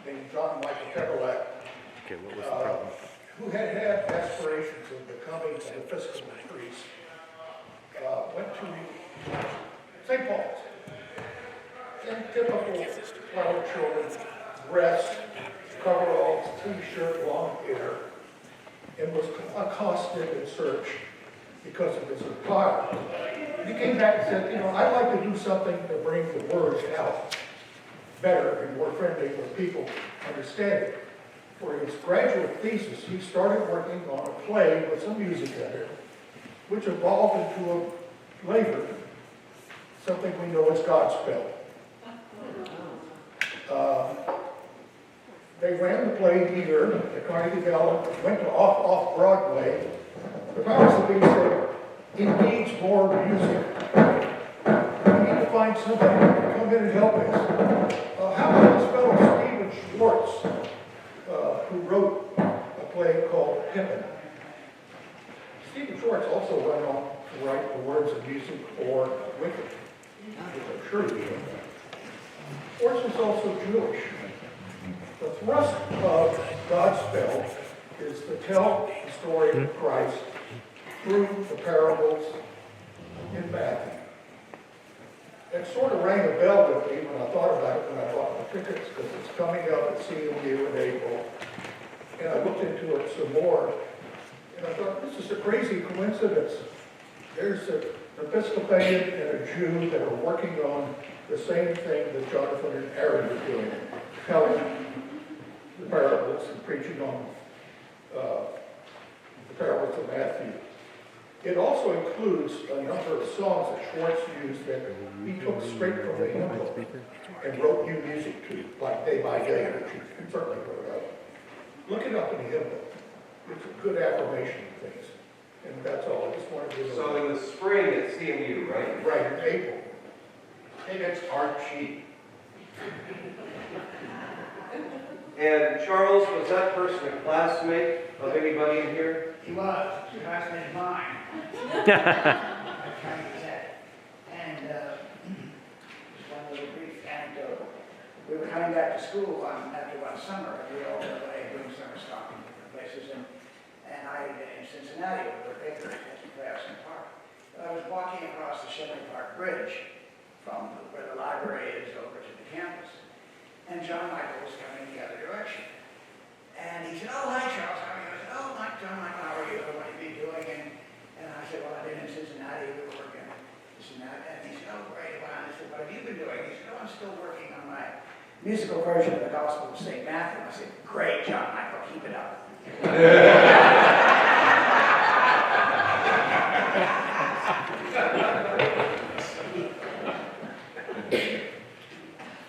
named John Michael Kerouac, who had aspirations of becoming an Episcopal priest, went to St. Paul's. In typical flower children, dress, coveralls, t-shirt, long hair, and was accosted and searched because of his attire. He came back and said, I'd like to do something to bring the words out better and more friendly where people understand it. For his graduate thesis, he started working on a play with some music in it, which evolved into a later, something we know as Godspell. They ran the play here at Carnegie Hall, went to off Broadway. The powers that be said, it needs more music. We need to find somebody who can come in and help us. How about this fellow Stephen Schwartz, who wrote a play called Pippin? Stephen Schwartz also went on to write the words and music for Wicked, which I'm sure you know. Schwartz was also Jewish. The thrust of Godspell is to tell the story of Christ through the parables in Matthew. It sort of rang a bell with me when I thought about it when I bought the tickets, because it's coming up at CMU in April. And I looked into it some more, and I thought, this is a crazy coincidence. There's an Episcopalian and a Jew that are working on the same thing that Jonathon and Aaron are doing, telling the parables and preaching on the parables of Matthew. It also includes a number of songs that Schwartz used that he took straight from the hymn book and wrote new music to, like Day by Day, which he certainly wrote up. Look it up in the hymn book. It's a good affirmation of things. And that's all. I just wanted to... So in the spring at CMU, right? Right, in April. Hey, that's Archie. And Charles, was that person a classmate of anybody in here? He was. He was a classmate of mine. At County Gazette. And just one little brief anecdote. We were coming back to school after one summer. We all went away doing summer stock in different places. And I, in Cincinnati, we were papers at Grafton Park. I was walking across the Shelly Park Bridge from where the library is over to the campus. And John Michael was coming the other direction. And he said, "Oh, hi, Charles, how are you?" I said, "Oh, John Michael, how are you? What have you been doing?" And I said, "Well, I've been in Cincinnati, we were working this and that." And he said, "Oh, great." Well, I said, "What have you been doing?" He said, "Oh, I'm still working on my musical version of the Gospel of St. Matthew." I said, "Great, John Michael, keep it up."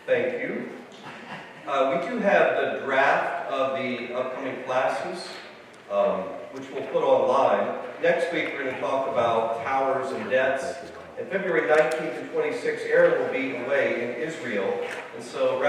Thank you. We do have the draft of the upcoming classes, which we'll put online. Next week, we're going to talk about towers and debts. And February 19th and 26th, Aaron will be away in Israel. And so,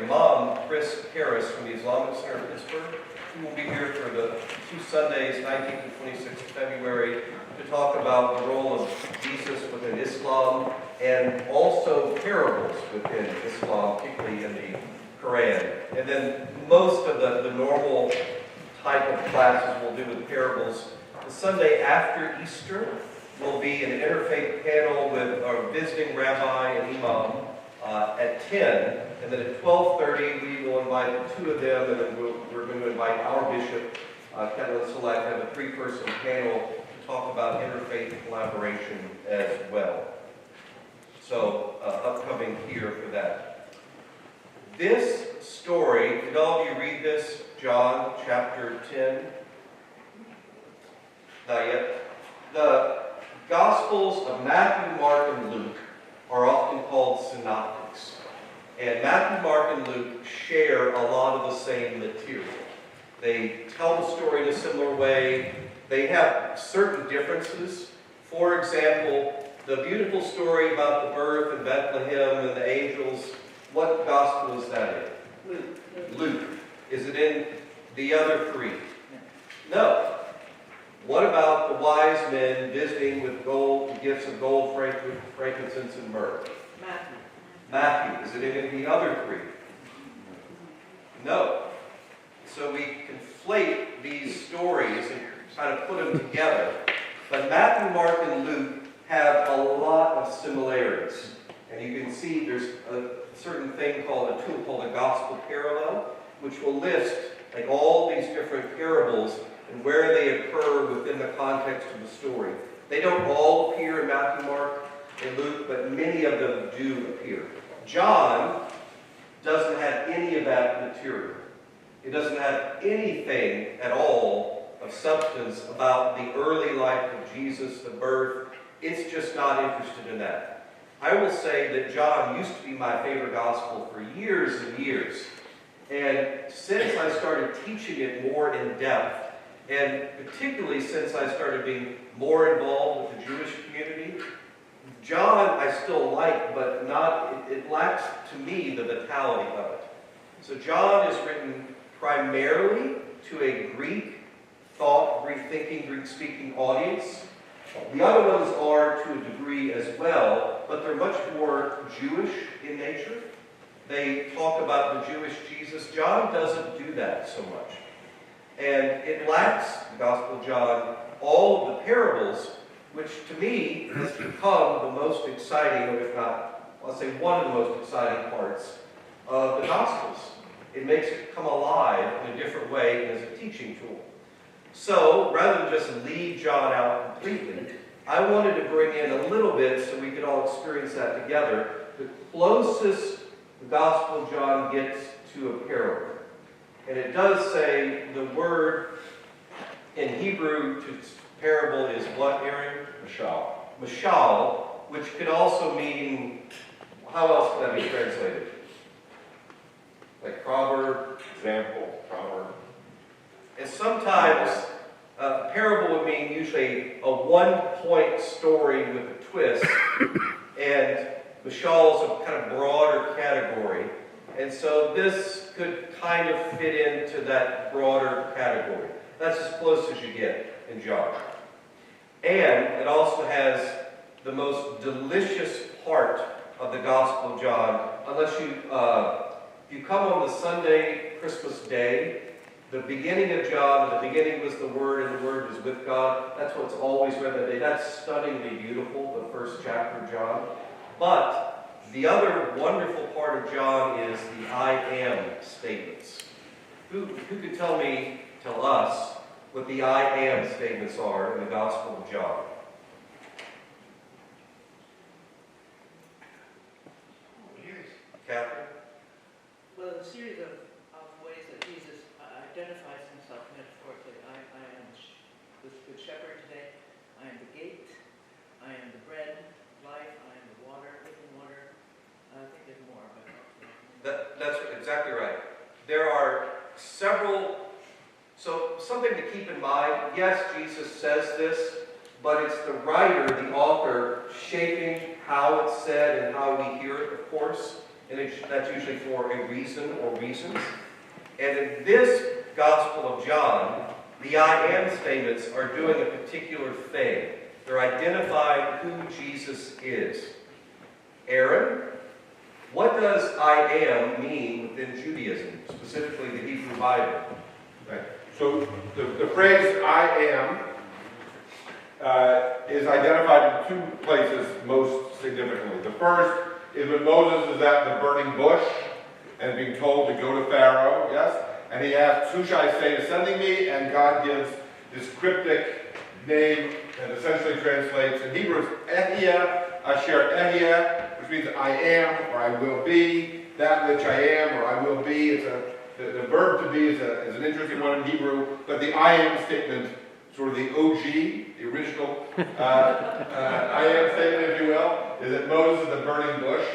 Mom, Chris Harris from the Islamic Center of Pittsburgh, who will be here for the 2 Sundays, 19th and 26th of February, to talk about the role of Jesus within Islam and also parables within Islam, particularly in the Quran. And then most of the normal type of classes we'll do with parables. The Sunday after Easter will be an interfaith panel with our visiting rabbi and imam at 10. And then at 12:30, we will invite the 2 of them, and then we're going to invite our bishop, Kevin Select, to have a 3-person panel to talk about interfaith collaboration as well. So, upcoming here for that. This story, did all of you read this? John chapter 10? Not yet. The Gospels of Matthew, Mark, and Luke are often called synoptics. And Matthew, Mark, and Luke share a lot of the same material. They tell the story in a similar way. They have certain differences. For example, the beautiful story about the birth in Bethlehem and the angels, what gospel is that in? Luke. Is it in the other 3? No. What about the wise men visiting with gold, gifts of gold, frankincense, and myrrh? Matthew. Matthew. Is it in the other 3? No. So we conflate these stories and kind of put them together. But Matthew, Mark, and Luke have a lot of similarities. And you can see there's a certain thing called a tool called a gospel parallel, which will list like all these different parables and where they occur within the context of the story. They don't all appear in Matthew, Mark, and Luke, but many of them do appear. John doesn't have any of that material. It doesn't have anything at all of substance about the early life of Jesus, the birth. It's just not interested in that. I will say that John used to be my favorite gospel for years and years. And since I started teaching it more in depth, and particularly since I started being more involved with the Jewish community, John I still like, but not, it lacks to me the vitality of it. So John is written primarily to a Greek thought, Greek thinking, Greek speaking audience. The other ones are to a degree as well, but they're much more Jewish in nature. They talk about the Jewish Jesus. John doesn't do that so much. And it lacks, the Gospel of John, all of the parables, which to me has become the most exciting, or if not, I'll say one of the most exciting parts of the Gospels. It makes it come alive in a different way as a teaching tool. So, rather than just leave John out completely, I wanted to bring in a little bit so we could all experience that together. The closest the Gospel of John gets to a parable. And it does say the word in Hebrew to parable is what, Aaron? Mashal. Mashal, which could also mean, how else could that be translated? Like proverb? Example, proverb. And sometimes a parable would mean usually a one-point story with a twist, and Mashal is a kind of broader category. And so this could kind of fit into that broader category. That's as close as you get in John. And it also has the most delicious part of the Gospel of John, unless if you come on the Sunday, Christmas Day, the beginning of John, the beginning was the Word, and the Word was with God. That's what's always read that day. That's stunningly beautiful, the first chapter of John. But the other wonderful part of John is the I am statements. Who could tell us what the I am statements are in the Gospel of John? Catherine? Well, a series of ways that Jesus identifies himself metaphorically. I am the good shepherd today. I am the gate. I am the bread, life. I am the water, living water. I think there's more, but That's exactly right. There are several, so something to keep in mind. Yes, Jesus says this, but it's the writer, the author, shaping how it's said and how we hear it, of course. And that's usually for a reason or reasons. And in this Gospel of John, the I am statements are doing a particular thing. They're identifying who Jesus is. Aaron, what does I am mean within Judaism, specifically the Hebrew Bible? Right. So the phrase I am is identified in two places most significantly. The first is when Moses is at the burning bush and being told to go to Pharaoh, yes? And he asks, who shall I say is sending me? And God gives this cryptic name that essentially translates in Hebrew Ehyeh, Asher Ehyeh, which means I am or I will be, that which I am or I will be. It's the verb to be is an interesting one in Hebrew, but the I am statement, sort of the OG, the original I am statement, if you will, is that Moses is the burning bush.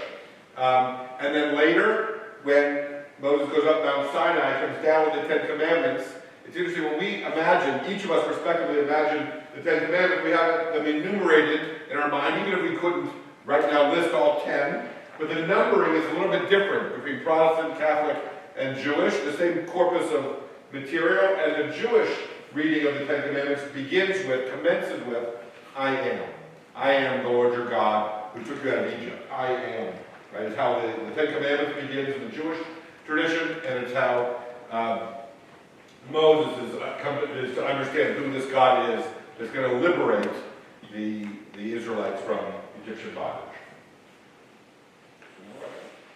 And then later, when Moses goes up Mount Sinai, comes down with the Ten Commandments, it's interesting when we imagine, each of us respectively imagine the Ten Commandments, we have them enumerated in our mind, even if we couldn't right now list all 10. But the numbering is a little bit different between Protestant, Catholic, and Jewish, the same corpus of material, and the Jewish reading of the Ten Commandments commences with, I am. I am the Lord your God who took you out of Egypt. I am. Right? Is how the Ten Commandments begins in the Jewish tradition, and it's how Moses is to understand who this God is that's going to liberate the Israelites from Egyptian bondage.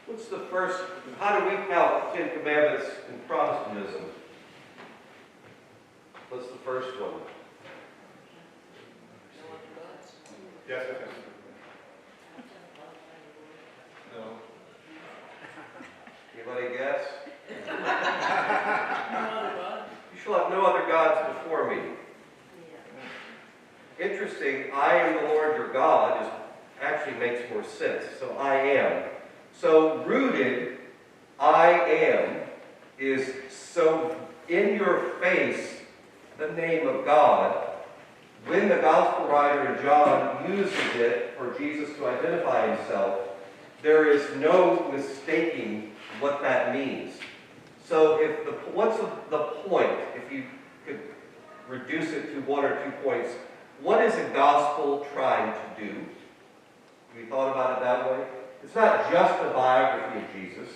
What's the first, how do we count the 10 Commandments in Protestantism? What's the first one? Yes, yes, yes. No. Anybody guess? You shall have no other gods before me. Interesting, I am the Lord your God actually makes more sense. So I am. So rooted, I am, is so in your face the name of God. When the gospel writer John uses it for Jesus to identify himself, there is no mistaking what that means. So what's the point, if you could reduce it to 1 or 2 points, what is the gospel trying to do? Have you thought about it that way? It's not just a biography of Jesus.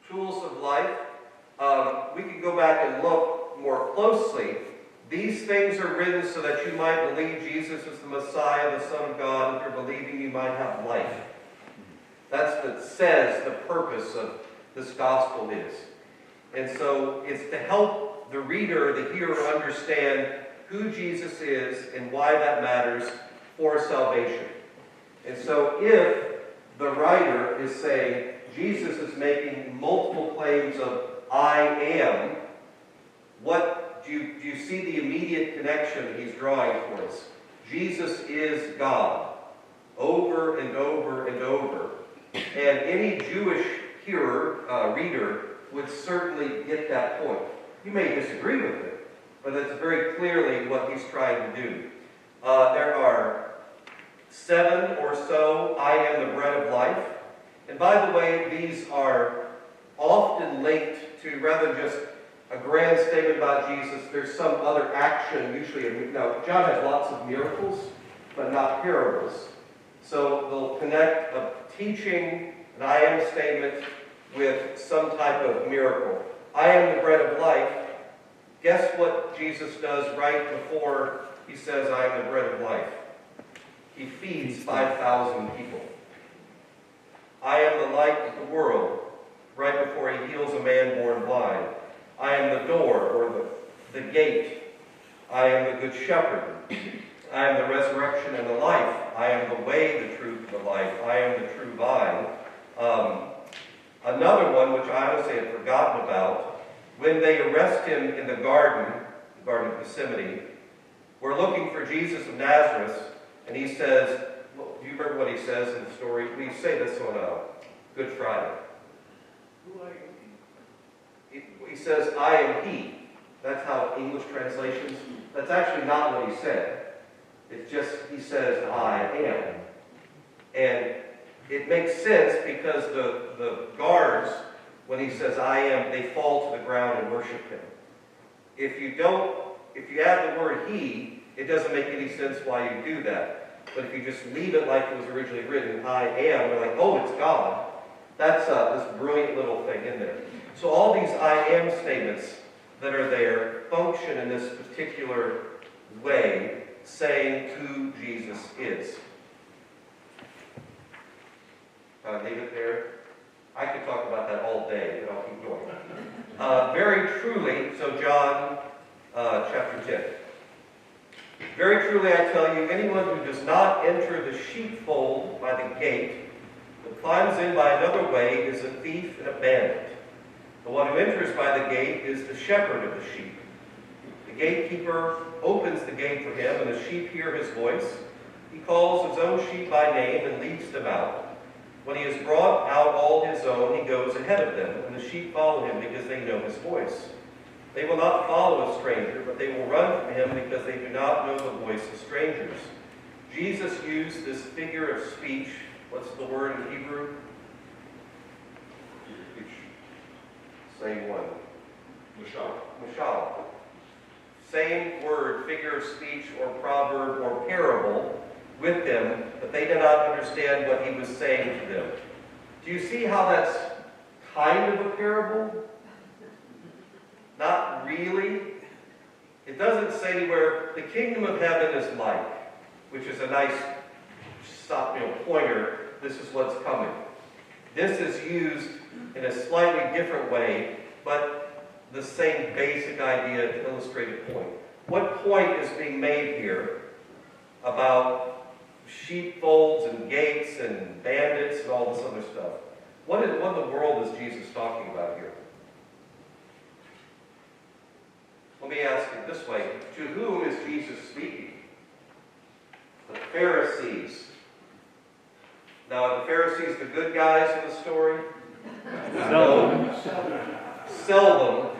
Tools of life. We could go back and look more closely. These things are written so that you might believe Jesus is the Messiah, the Son of God, and through believing you might have life. That's what says the purpose of this gospel is. And so it's to help the reader, the hearer, understand who Jesus is and why that matters for salvation. And so if the writer is saying Jesus is making multiple claims of I am, what do you see the immediate connection he's drawing for us? Jesus is God, over and over and over. And any Jewish hearer, reader, would certainly get that point. You may disagree with it, but that's very clearly what he's trying to do. There are 7 or so I am the bread of life. And by the way, these are often linked to, rather than just a grand statement about Jesus, there's some other action, usually. Now, John has lots of miracles, but not parables. So they'll connect a teaching, an I am statement, with some type of miracle. I am the bread of life. Guess what Jesus does right before he says, I am the bread of life? He feeds 5,000 people. I am the light of the world, right before he heals a man born blind. I am the door, or the gate. I am the good shepherd. I am the resurrection and the life. I am the way, the truth, and the life. I am the true vine. Another one, which I honestly had forgotten about, when they arrest him in the Garden of Gethsemane, we're looking for Jesus of Nazareth, and he says, well, do you remember what he says in the story? We say this on Good Friday. Who are you? He says, I am he. That's how English translations, that's actually not what he said. It's just, he says, I am. And it makes sense because the guards, when he says, I am, they fall to the ground and worship him. If you add the word he, it doesn't make any sense why you do that. But if you just leave it like it was originally written, I am, they're like, oh, it's God. That's this brilliant little thing in there. So all these I am statements that are there function in this particular way, saying who Jesus is. Leave it there. I could talk about that all day, but I'll keep going. Very truly, so John chapter 10. Very truly I tell you, anyone who does not enter the sheepfold by the gate, but climbs in by another way, is a thief and a bandit. The one who enters by the gate is the shepherd of the sheep. The gatekeeper opens the gate for him, and the sheep hear his voice. He calls his own sheep by name and leads them out. When he has brought out all his own, he goes ahead of them, and the sheep follow him because they know his voice. They will not follow a stranger, but they will run from him because they do not know the voice of strangers. Jesus used this figure of speech. What's the word in Hebrew? Same one. Mashal. Same word, figure of speech, or proverb, or parable with them, the but they did not understand what he was saying to them. Do you see how that's kind of a parable? Not really. It doesn't say anywhere, the kingdom of heaven is like, which is a nice pointer, this is what's coming. This is used in a slightly different way, but the same basic idea to illustrate a point. What point is being made here about sheepfolds and gates and bandits and all this other stuff? What in the world is Jesus talking about here? Let me ask it this way. To whom is Jesus speaking? The Pharisees. Now, are the Pharisees the good guys in the story? No. Seldom.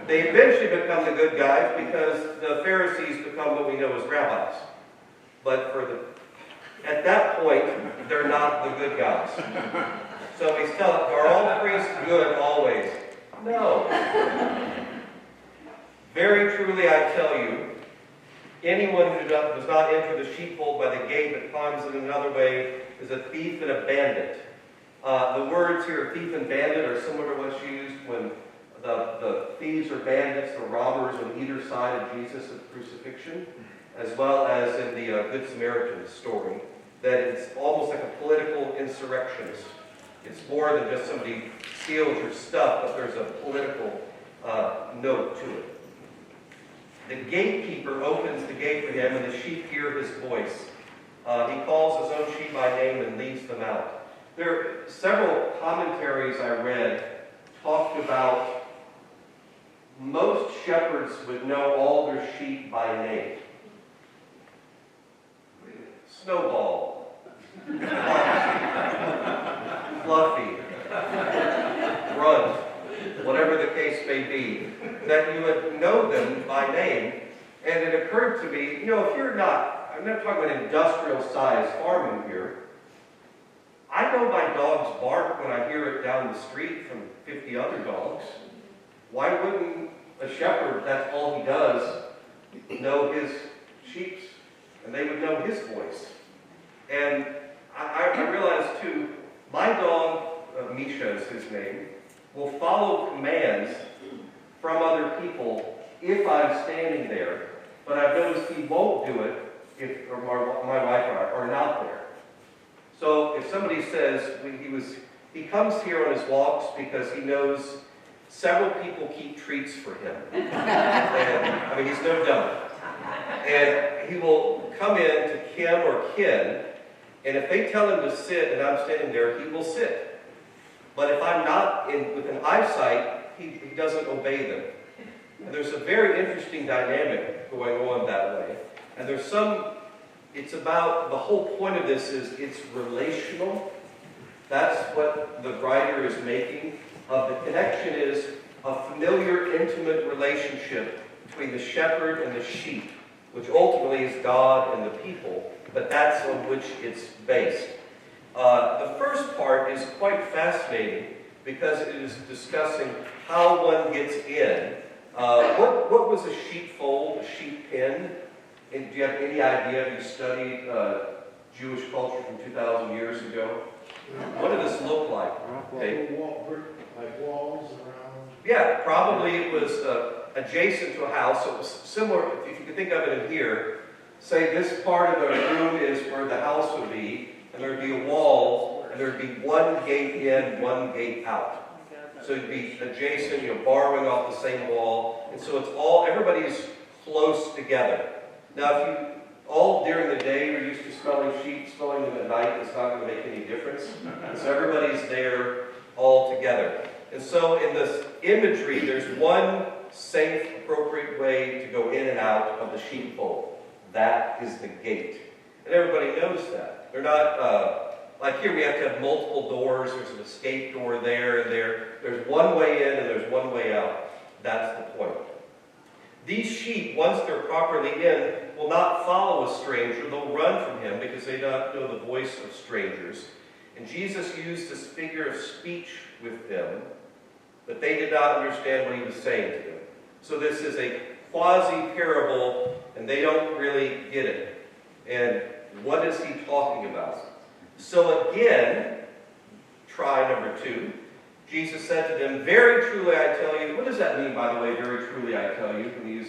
They eventually become the good guys because the Pharisees become what we know as rabbis. But at that point, they're not the good guys. So he's telling, are all priests good always? No. Very truly I tell you, anyone who does not enter the sheepfold by the gate but climbs in another way is a thief and a bandit. The words here, thief and bandit, are similar to what's used when the thieves or bandits, the robbers on either side of Jesus at the crucifixion, as well as in the Good Samaritan story, that it's almost like a political insurrectionist. It's more than just somebody steals your stuff, but there's a political note to it. The gatekeeper opens the gate for him, and the sheep hear his voice. He calls his own sheep by name and leads them out. There are several commentaries I read talked about most shepherds would know all their sheep by name. Snowball, Fluffy, Grunt, whatever the case may be, that you would know them by name. And it occurred to me, if you're not, I'm not talking about industrial-sized farming here. I know my dog's bark when I hear it down the street from 50 other dogs. Why wouldn't a shepherd, that's all he does, know his sheep? And they would know his voice. And I realized, too, my dog, Misha is his name, will follow commands from other people if I'm standing there. But I've noticed he won't do it if my wife are not there. So if somebody says, he comes here on his walks because he knows several people keep treats for him. And, he's no dumb. And he will come in to Kim or Kin, and if they tell him to sit and I'm standing there, he will sit. But if I'm not within eyesight, he doesn't obey them. And there's a very interesting dynamic going on that way. And it's about, the whole point of this is it's relational. That's what the writer is making. The connection is a familiar, intimate relationship between the shepherd and the sheep, which ultimately is God and the people, but that's on which it's based. The first part is quite fascinating because it is discussing how one gets in. What was a sheepfold, a sheep pen? And do you have any idea? Have you studied Jewish culture from 2,000 years ago? What did this look like? Like walls around. Yeah, probably it was adjacent to a house. So it was similar, if you could think of it in here. Say this part of the room is where the house would be, and there would be a wall, and there would be one gate in, one gate out. So it'd be adjacent, borrowing off the same wall. And so everybody's close together. Now, if you all during the day are used to smelling sheep, smelling them at night, it's not going to make any difference. And so everybody's there all together. And so in this imagery, there's one safe, appropriate way to go in and out of the sheepfold. That is the gate. And everybody knows that. They're not, like here we have to have multiple doors. There's an escape door there and there. There's one way in and there's one way out. That's the point. These sheep, once they're properly in, will not follow a stranger. They'll run from him because they don't know the voice of strangers. And Jesus used this figure of speech with them, but they did not understand what he was saying to them. So this is a quasi-parable, and they don't really get it. And What is he talking about? So again, try number 2. Jesus said to them, very truly I tell you. What does that mean, by the way, very truly I tell you? When you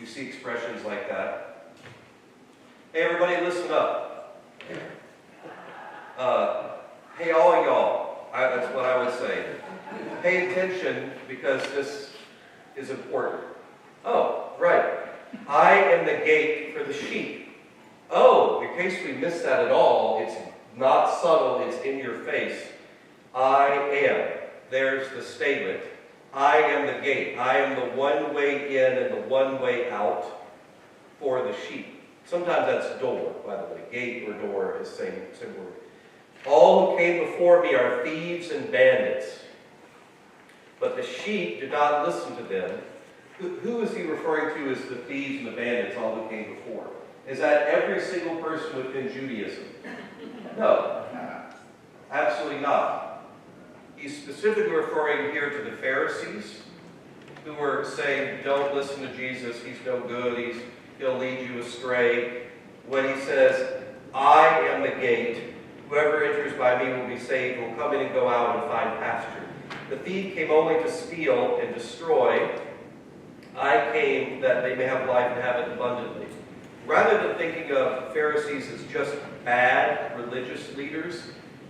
see expressions like that. Hey, everybody, listen up. Hey, all y'all. That's what I would say. Pay attention because this is important. Oh, right. I am the gate for the sheep. Oh, in case we missed that at all, it's not subtle, it's in your face. I am. There's the statement. I am the gate. I am the one way in and the one way out for the sheep. Sometimes that's door, by the way. Gate or door is same word. All who came before me are thieves and bandits, but the sheep did not listen to them. Who is he referring to as the thieves and the bandits, all who came before? Is that every single person within Judaism? No, absolutely not. He's specifically referring here to the Pharisees, who were saying, don't listen to Jesus, he's no good, he'll lead you astray. When he says, I am the gate, whoever enters by me will be saved, will come in and go out and find pasture. The thief came only to steal and destroy. I came that they may have life and have it abundantly. Rather than thinking of Pharisees as just bad religious leaders,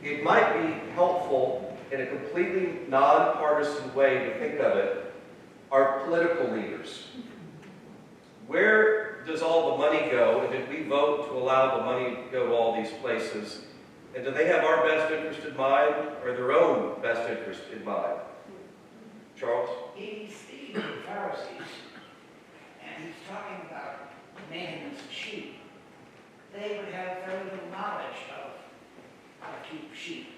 it might be helpful in a completely nonpartisan way to think of it, are political leaders. Where does all the money go? And did we vote to allow the money to go to all these places? And do they have our best interest in mind or their own best interest in mind? Charles? He's speaking to the Pharisees, and he's talking about maintenance of sheep. They would have very little knowledge of how to keep sheep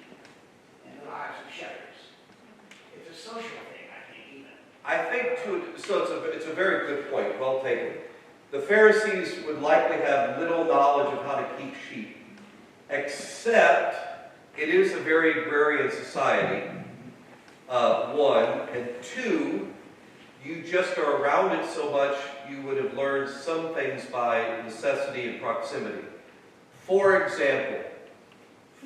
in the lives of shepherds. It's a social thing, I think, even. I think, it's a very good point, well taken. The Pharisees would likely have little knowledge of how to keep sheep, except it is a very agrarian society, 1, and 2, you just are around it so much you would have learned some things by necessity and proximity. For example,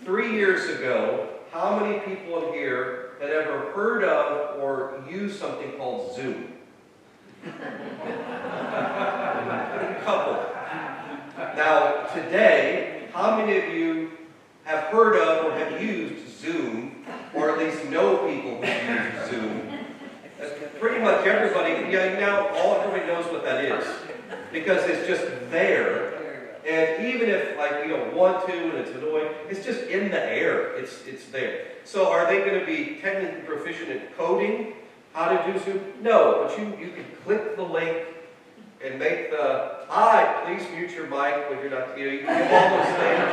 3 years ago, how many people in here had ever heard of or used something called Zoom? A couple. Now, today, how many of you have heard of or have used Zoom, or at least know people who use Zoom? Pretty much everybody, now everybody knows what that is, because it's just there. And even if, want to and it's annoying, it's just in the air. It's there. So are they going to be technically proficient at coding? How to do Zoom? No, but you can click the link and make the, please mute your mic when you're not, you can do all those things.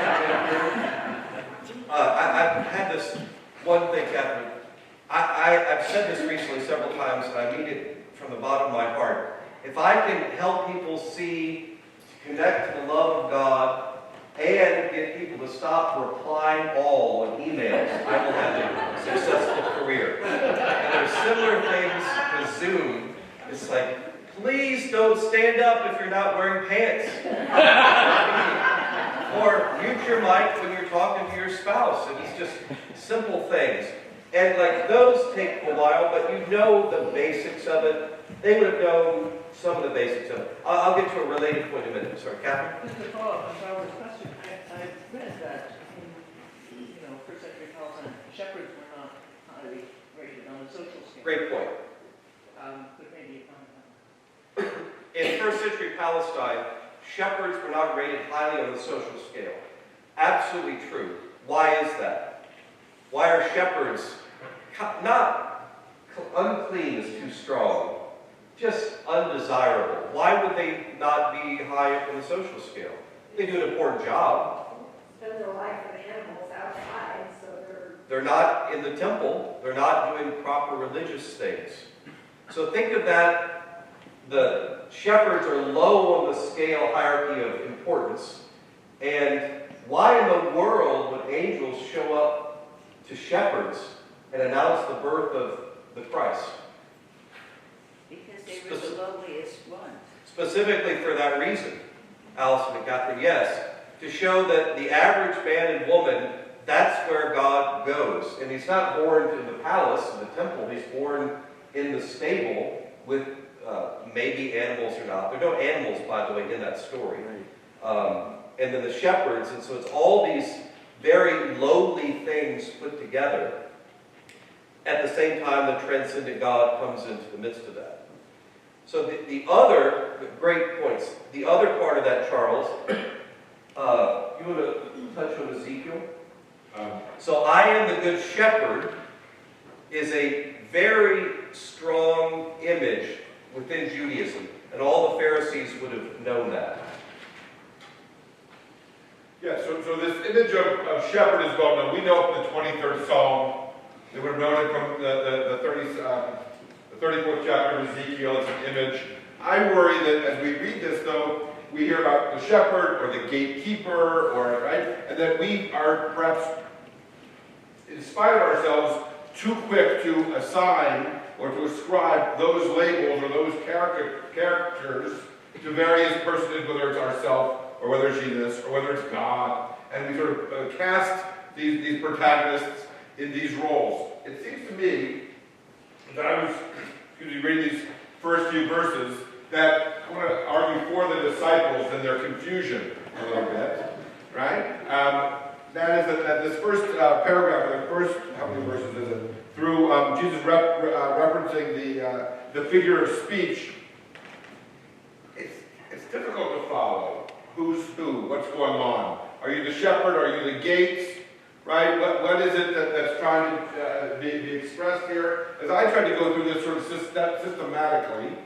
I've had this one thing, Catherine. I've said this recently several times, and I mean it from the bottom of my heart. If I can help people see, connect to the love of God, and get people to stop replying all on emails, I will have a successful career. And there's similar things with Zoom. It's like, please don't stand up if you're not wearing pants. Or mute your mic when you're talking to your spouse. And it's just simple things. And those take a while, but you know the basics of it. They would have known some of the basics of it. I'll get to a related point in a minute. Sorry, Catherine? Just to follow up on Barbara's question, I read that in first century Palestine, shepherds were not highly rated on the social scale. Great point. But maybe you comment on that. In first century Palestine, shepherds were not rated highly on the social scale. Absolutely true. Why is that? Why are shepherds not unclean is too strong, just undesirable? Why would they not be high up on the social scale? They do an important job. Spend their life with animals outside, so they're not in the temple. They're not doing proper religious things. So think of that. The shepherds are low on the scale hierarchy of importance. And why in the world would angels show up to shepherds and announce the birth of the Christ? Because they were the lowliest ones. Specifically for that reason, Allison and Catherine, yes. to show that the average man and woman, that's where God goes. And he's not born in the palace, in the temple. He's born in the stable with maybe animals or not. There are no animals, by the way, in that story. And then the shepherds. And so it's all these very lowly things put together. At the same time, the transcendent God comes into the midst of that. So the other, great points, the other part of that, Charles, you want to touch on Ezekiel? So I am the good shepherd is a very strong image within Judaism. And all the Pharisees would have known that. Yeah, so this image of shepherd is well known. We know from the 23rd Psalm. They would have known it from the 34th chapter of Ezekiel. It's an image. I worry that as we read this, though, we hear about the shepherd or the gatekeeper, or right, and that we are perhaps, in spite of ourselves, too quick to assign or to ascribe those labels or those characters to various personages, whether it's ourselves or whether it's Jesus or whether it's God, and we sort of cast these protagonists in these roles. It seems to me that I was reading these first few verses that I want to argue for the disciples and their confusion a little bit, right? That is that this first paragraph, or the first, how many verses is it? Through Jesus referencing the figure of speech, it's difficult to follow. Who's who? What's going on? Are you the shepherd? Are you the gates? Right? What is it that's trying to be expressed here? As I tried to go through this sort of systematically,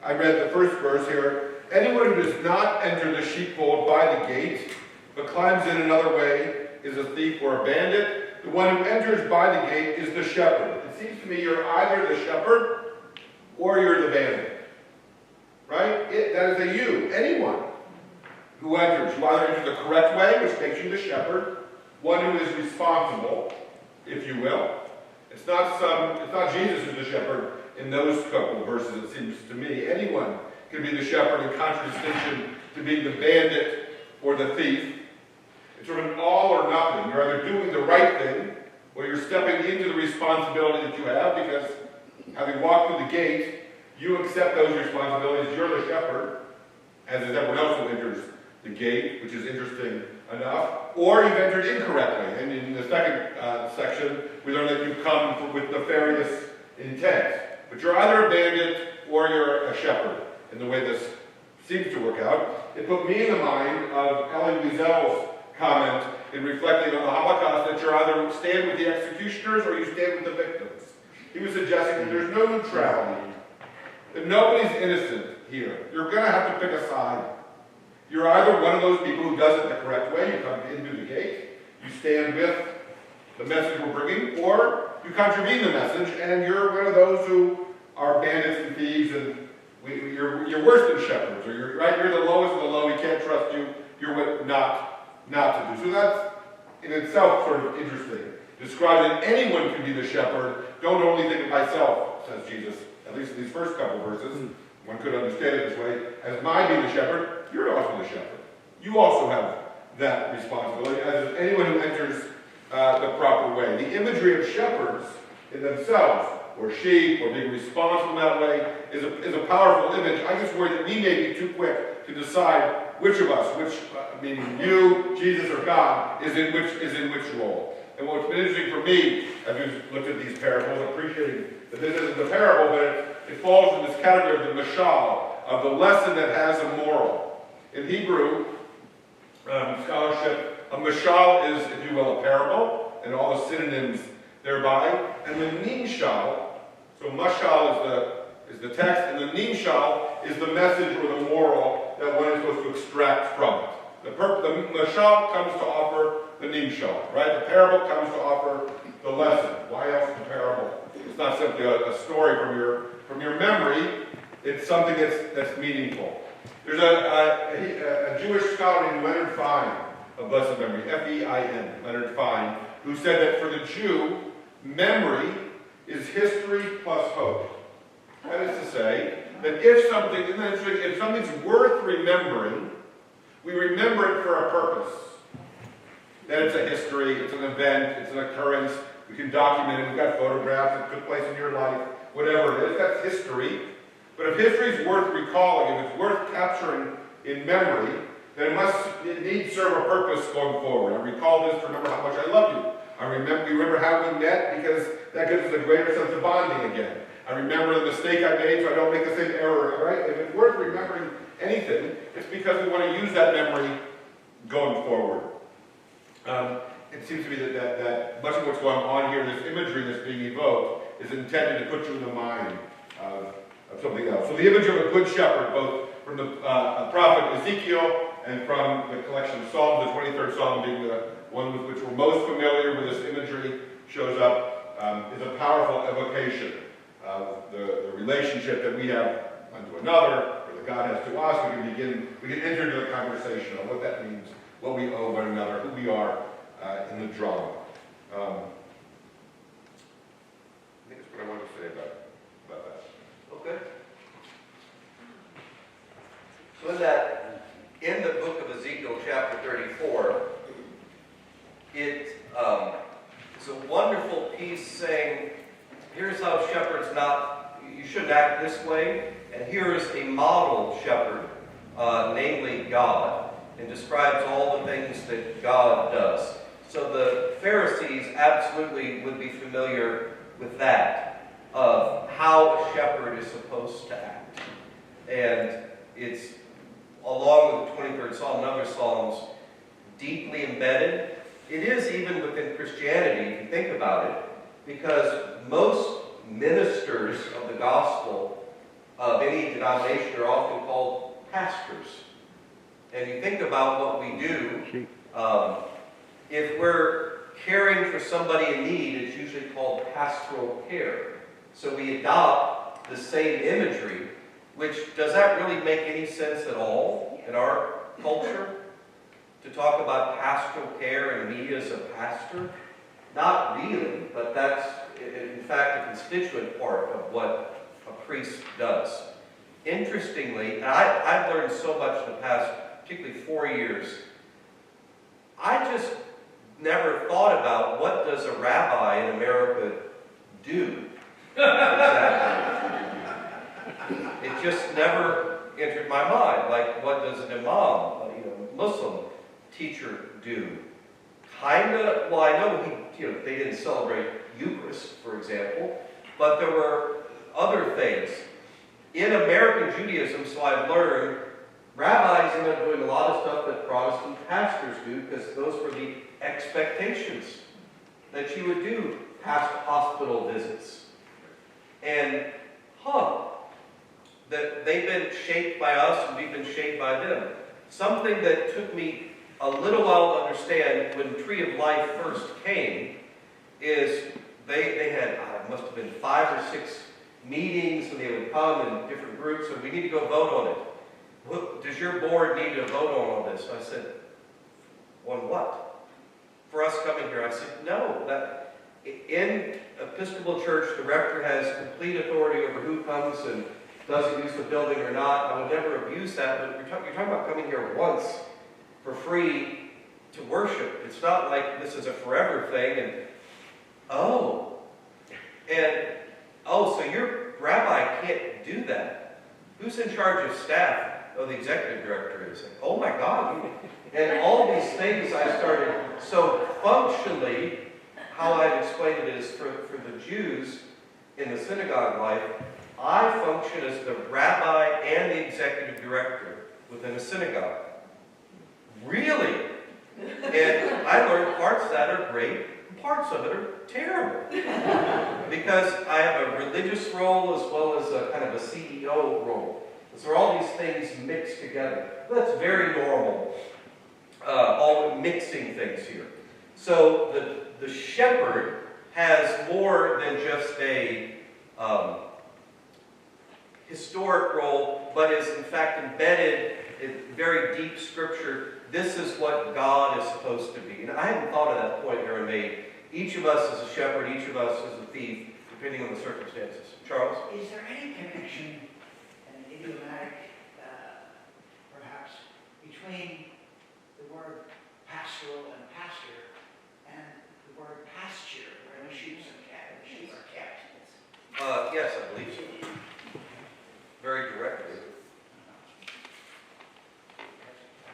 I read the first verse here. Anyone who does not enter the sheepfold by the gate, but climbs in another way, is a thief or a bandit. The one who enters by the gate is the shepherd. It seems to me you're either the shepherd or you're the bandit. Right? That is a you, anyone who enters. You either enter the correct way, which makes you the shepherd, one who is responsible, if you will. It's not Jesus who's the shepherd in those couple of verses, it seems to me. Anyone can be the shepherd in contradistinction to being the bandit or the thief. It's sort of an all or nothing. You're either doing the right thing, or you're stepping into the responsibility that you have, because having walked through the gate, you accept those responsibilities. You're the shepherd, as is everyone else who enters the gate, which is interesting enough. Or you've entered incorrectly. And in the second section, we learn that you've come with nefarious intent. But you're either a bandit or you're a shepherd, in the way this seems to work out. It put me in the mind of Elie Wiesel's comment in reflecting on the Holocaust, that you're either stand with the executioners or you stand with the victims. He was suggesting that there's no neutrality, that nobody's innocent here. You're going to have to pick a side. You're either one of those people who does it the correct way, you come into the gate, you stand with the message we're bringing, or you contravene the message and you're one of those who are bandits and thieves, and you're worse than shepherds, or you're the lowest of the low, we can't trust you, you're what not to do. So that's in itself sort of interesting. Described that anyone can be the shepherd. Don't only think of myself, says Jesus, at least in these first couple verses. One could understand it this way. As my being the shepherd, you're also the shepherd. You also have that responsibility, as anyone who enters the proper way. The imagery of shepherds in themselves, or sheep, or being responsible in that way, is a powerful image. I just worry that we may be too quick to decide which of us, meaning you, Jesus, or God, is in which role. And what's been interesting for me, as we've looked at these parables, appreciating that this isn't the parable, but it falls in this category of the mashal, of the lesson that has a moral. In Hebrew scholarship, a mashal is, if you will, a parable, and all the synonyms thereby. And the nimshal, so mashal is the text, and the nimshal is the message or the moral that one is supposed to extract from it. The mashal comes to offer the nimshal, right? The parable comes to offer the lesson. Why else the parable? It's not simply a story from your memory. It's something that's meaningful. There's a Jewish scholar named Leonard Fein, of blessed memory, F-E-I-N, Leonard Fein, who said that for the Jew, memory is history plus hope. That is to say, that if something's worth remembering, We remember it for a purpose. That it's a history, it's an event, it's an occurrence. We can document it. We've got photographs that took place in your life, whatever it is. That's history. But if history is worth recalling, if it's worth capturing in memory, then it needs to serve a purpose going forward. I recall this to remember how much I love you. We remember how we met because that gives us a greater sense of bonding again. I remember the mistake I made so I don't make the same error, right? If it's worth remembering anything, it's because we want to use that memory going forward. It seems to me that much of what's going on here, this imagery that's being evoked, is intended to put you in the mind of something else. So the image of a good shepherd, both from the prophet Ezekiel and from the collection of Psalms, the 23rd Psalm being the one with which we're most familiar with this imagery, shows up, is a powerful evocation of the relationship that we have unto another, or that God has to us. We can enter into the conversation on what that means, what we owe one another, who we are in the drama. I think that's what I wanted to say about that. Okay. So in the book of Ezekiel, chapter 34, it's a wonderful piece saying, here's how shepherds you shouldn't act this way, and here is a model shepherd, namely God, and describes all the things that God does. So the Pharisees absolutely would be familiar with that, of how a shepherd is supposed to act. And it's, along with the 23rd Psalm and other Psalms, deeply embedded. It is even within Christianity, if you think about it, because most ministers of the gospel of any denomination are often called pastors. And you think about what we do, if we're caring for somebody in need, it's usually called pastoral care. So we adopt the same imagery, which, does that really make any sense at all in our culture? To talk about pastoral care and me as a pastor? Not really, but that's, in fact, a constituent part of what a priest does. Interestingly, and I've learned so much in the past, particularly 4 years, I just never thought about what does a rabbi in America do exactly. It just never entered my mind. Like, what does an imam, Muslim teacher do? Kinda, well, I know they didn't celebrate Eucharist, for example, but there were other things. In American Judaism, so I've learned, rabbis end up doing a lot of stuff that Protestant pastors do, because those were the expectations that you would do past hospital visits. And, that they've been shaped by us and we've been shaped by them. Something that took me a little while to understand when Tree of Life first came is they had, must have been 5 or 6 meetings, and they would come in different groups, and we need to go vote on it. Does your board need to vote on all this? I said, on what? For us coming here? I said, no. That in Episcopal Church, the rector has complete authority over who comes and doesn't use the building or not. I would never abuse that, but you're talking about coming here once for free to worship. It's not like this is a forever thing, and so your rabbi can't do that. Who's in charge of staff? Oh, the executive director is. Like, oh my God. And all these things I started. So functionally, how I've explained it is for the Jews in the synagogue life, I function as the rabbi and the executive director within a synagogue. Really? And I learned parts of that are great, and parts of it are terrible. Because I have a religious role as well as a kind of a CEO role. So all these things mixed together. That's very normal, all mixing things here. So the shepherd has more than just a historic role, but is in fact embedded in very deep scripture. This is what God is supposed to be. And I hadn't thought of that point Aaron made. Each of us is a shepherd, each of us is a thief, depending on the circumstances. Charles? Is there any connection, an idiomatic, perhaps, between between the word pastoral and pasture and the word pasture, where the sheep are kept. Yes, I believe so. Very directly. I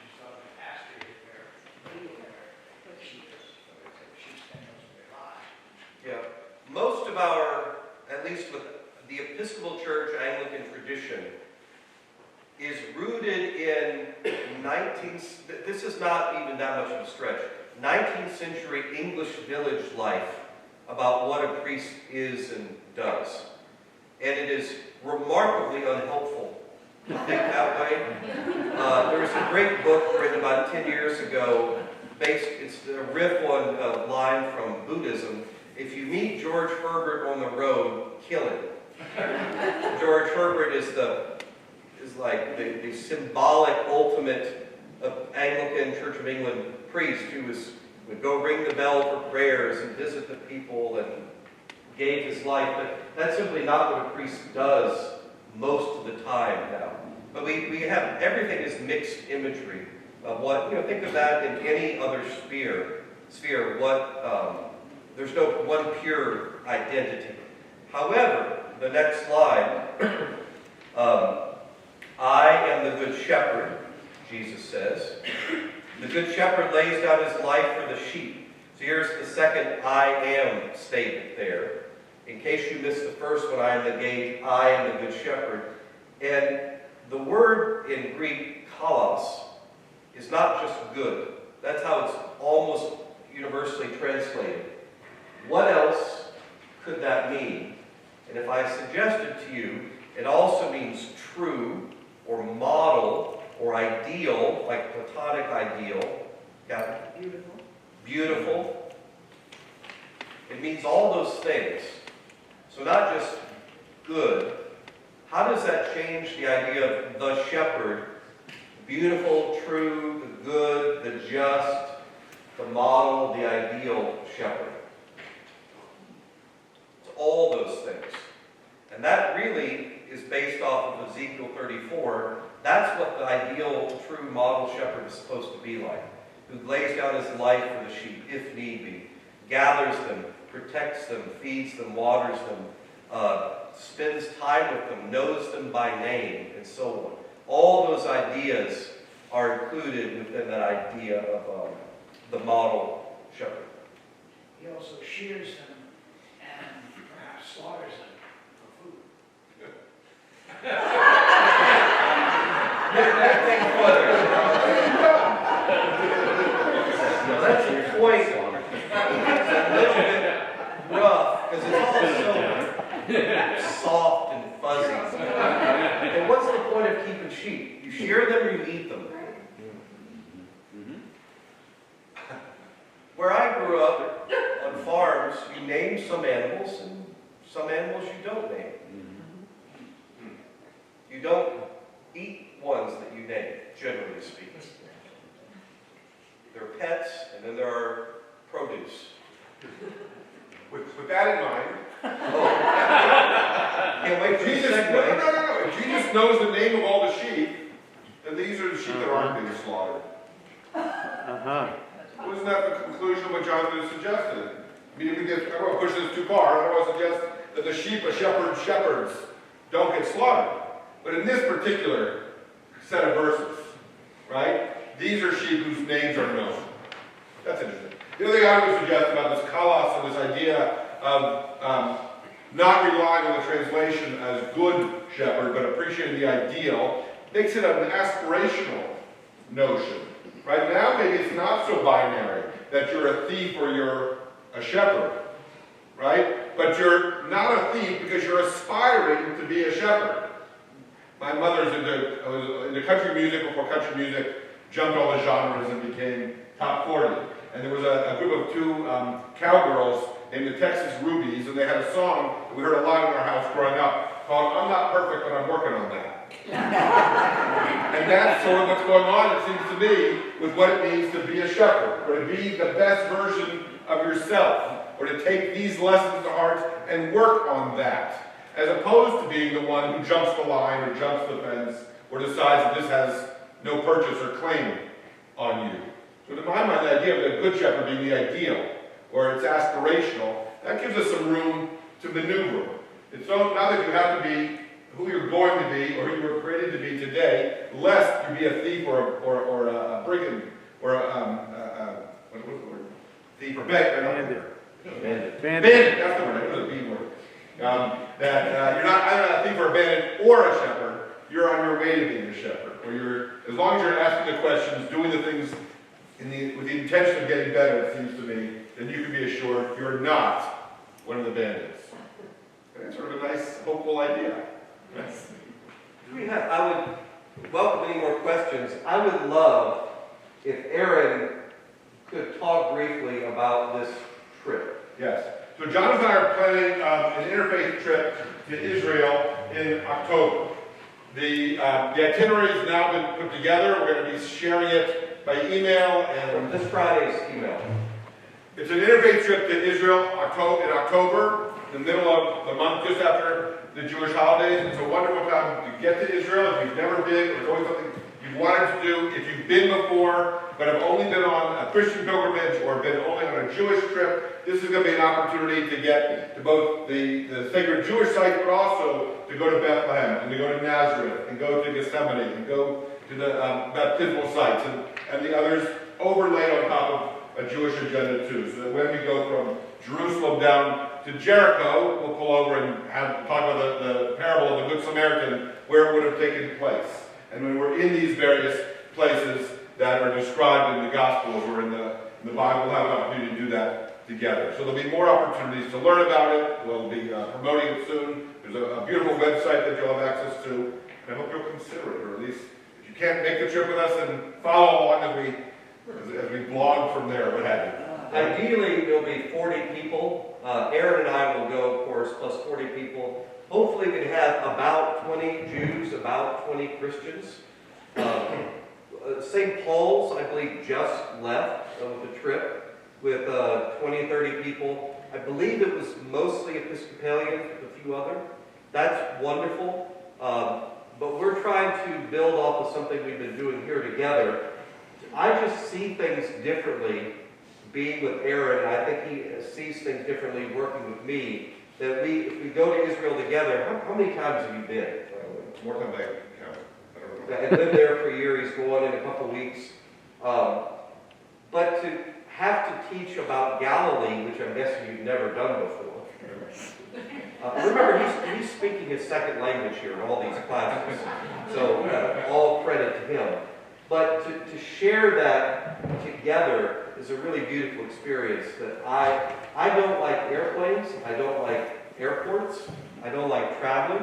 just thought of a pasture where sheep spend most of their lives. Yeah. Most of our, at least with the Episcopal Church Anglican tradition, is rooted in this is not even that much of a stretch, 19th century English village life about what a priest is and does. And it is remarkably unhelpful to think that way. There was a great book written about 10 years ago, it's a riff on a line from Buddhism. If you meet George Herbert on the road, kill him. George Herbert is like the symbolic ultimate Anglican Church of England priest who would go ring the bell for prayers and visit the people and gave his life. But that's simply not what a priest does most of the time now. But we have, everything is mixed imagery of what, think of that in any other sphere, there's no one pure identity. However, the next slide, I am the good shepherd, Jesus says. The good shepherd lays down his life for the sheep. So here's the second I am statement there. In case you missed the first one, I am the gate, I am the good shepherd. And the word in Greek, kalos, is not just good. That's how it's almost universally translated. What else could that mean? And if I suggested to you, it also means true, or model, or ideal, like Platonic ideal. Got it? Beautiful. Beautiful. It means all those things. So not just good. How does that change the idea of the shepherd? Beautiful, true, the good, the just, the model, the ideal shepherd. It's all those things. And that really is based off of Ezekiel 34. That's what the ideal, true model shepherd is supposed to be like. Who lays down his life for the sheep, if need be. Gathers them, protects them, feeds them, waters them, spends time with them, knows them by name, and so on. All those ideas are included within that idea of the model shepherd. He also shears them and perhaps slaughters them for food. Now that's the point. It's a little bit rough because it's all so soft and fuzzy. And what's the point of keeping sheep? You shear them or you eat them? Where I grew up on farms, you name some animals and some animals you don't name. You don't eat ones that you name, generally speaking. There are pets, and then there are produce. With that in mind, Can't wait for the Jesus, segue. no. If Jesus knows the name of all the sheep, then these are the sheep that aren't being slaughtered. Wasn't that the conclusion of what Jonathon suggested? I mean, I don't want to push this too far. I don't want to suggest that the sheep of shepherds don't get slaughtered. But in this particular set of verses, right, these are sheep whose names are known. That's interesting. The other thing I would suggest about this kalos and this idea of not relying on the translation as good shepherd, but appreciating the ideal, makes it an aspirational notion. Right now, maybe it's not so binary that you're a thief or you're a shepherd, right? But you're not a thief because you're aspiring to be a shepherd. My mother's into country music before country music jumped all the genres and became top 40. And there was a group of two cowgirls named the Texas Rubies, and they had a song that we heard a lot in our house growing up called "I'm Not Perfect, But I'm Working on That." And that's sort of what's going on, it seems to me, with what it means to be a shepherd, or to be the best version of yourself, or to take these lessons to heart and work on that, as opposed to being the one who jumps the line or jumps the fence or decides that this has no purchase or claim on you. So to my mind, the idea of a good shepherd being the ideal, or it's aspirational, that gives us some room to maneuver. It's not that you have to be who you're going to be or who you were created to be today, lest you be a thief or a brigand or what was the word? Thief or bandit. Bandit, that's the word. It was a B word. You're not either a thief or a bandit or a shepherd. You're on your way to being a shepherd. Or as long as you're asking the questions, doing the things with the intention of getting better, it seems to me, then you can be assured you're not one of the bandits. That's sort of a nice, hopeful idea. Yes. I would welcome any more questions. I would love if Aaron could talk briefly about this trip. Yes. So Jonathan and I are planning an interfaith trip to Israel in October. The itinerary has now been put together. We're going to be sharing it by email and From this Friday's email. It's an interfaith trip to Israel in October, the middle of the month, just after the Jewish holidays. It's a wonderful time to get to Israel if you've never been, or it's always something you've wanted to do. If you've been before, but have only been on a Christian pilgrimage or been only on a Jewish trip, this is going to be an opportunity to get to both the sacred Jewish sites, but also to go to Bethlehem, and to go to Nazareth, and go to Gethsemane, and go to the baptismal sites, and the others overlaid on top of a Jewish agenda too, so that when we go from Jerusalem down to Jericho, we'll pull over and talk about the parable of the Good Samaritan, where it would have taken place. And when we're in these various places that are described in the Gospels or in the Bible, we'll have an opportunity to do that together. So there'll be more opportunities to learn about it. We'll be promoting it soon. There's a beautiful website that you'll have access to, and I hope you'll consider it, or at least if you can't make the trip with us, then follow along as we blog from there, what have you. Ideally, there'll be 40 people. Aaron and I will go, of course, plus 40 people. Hopefully, we can have about 20 Jews, about 20 Christians. St. Paul's, I believe, just left with the trip with 20, 30 people. I believe it was mostly Episcopalian, a few other. That's wonderful. But we're trying to build off of something we've been doing here together. I just see things differently being with Aaron, and I think he sees things differently working with me. That if we go to Israel together, how many times have you been? More than I can count. I don't know. I've been there for a year. He's going in a couple weeks. But to have to teach about Galilee, which I'm guessing you've never done before. Remember, he's speaking his second language here in all these classes. So all credit to him. But to share that together is a really beautiful experience. That I don't like airplanes, I don't like airports, I don't like traveling,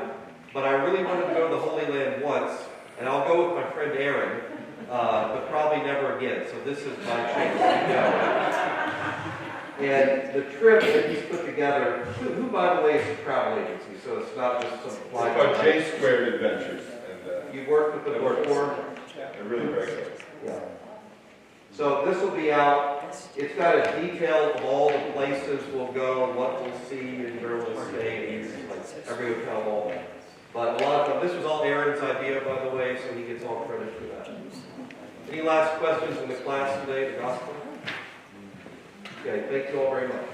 but I really wanted to go to the Holy Land once, and I'll go with my friend Aaron, but probably never again. So this is my chance to go. And the trip that he's put together, who by the way is a travel agency, so it's not just some fly. It's called J Squared Adventures. And, you worked with them before? they're really very good. Yeah. So this will be out. It's got a detail of all the places we'll go, what we'll see, and where we'll stay, every hotel, all that. But a lot of fun. This was all Aaron's idea, by the way, so he gets all credit for that. Any last questions in the class today, the gospel? Okay, thank you all very much.